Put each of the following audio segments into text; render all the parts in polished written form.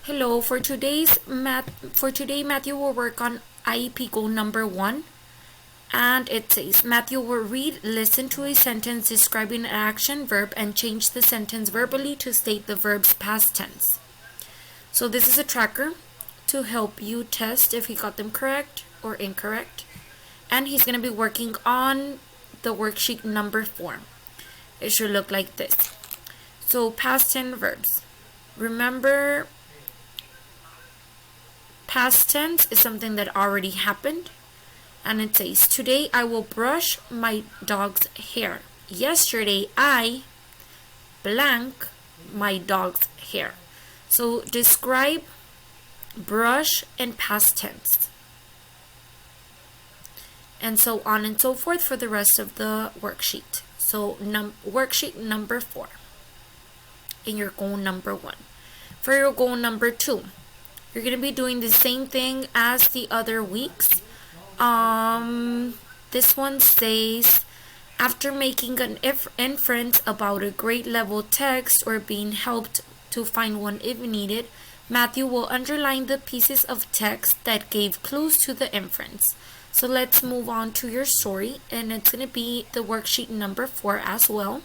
Hello, for today Matthew will work on IEP goal number 1, and it says Matthew will read, listen to a sentence describing an action verb and change the sentence verbally to state the verb's past tense. So this is a tracker to help you test if he got them correct or incorrect, and he's going to be working on the worksheet number 4. It should look like this. So past tense verbs. Remember, past tense is something that already happened, and it says today I will brush my dog's hair. Yesterday I blank my dog's hair. So describe brush in past tense, and so on and so forth for the rest of the worksheet. So worksheet number 4 in your goal number 1. For your goal number 2, you're going to be doing the same thing as the other weeks. This one says, after making an inference about a grade level text or being helped to find one if needed, Matthew will underline the pieces of text that gave clues to the inference. So let's move on to your story, and it's going to be the worksheet number 4 as well.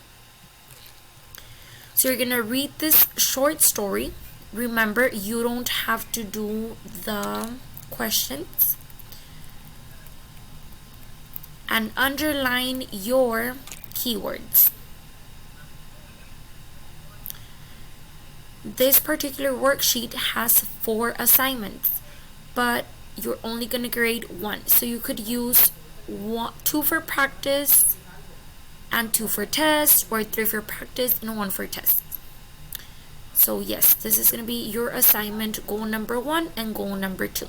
So you're going to read this short story. Remember, you don't have to do the questions, and underline your keywords. This particular worksheet has 4 assignments, but you're only going to grade 1. So you could use 2 for practice and 2 for test, or 3 for practice and 1 for test. So yes, this is going to be your assignment, goal number 1 and goal number 2.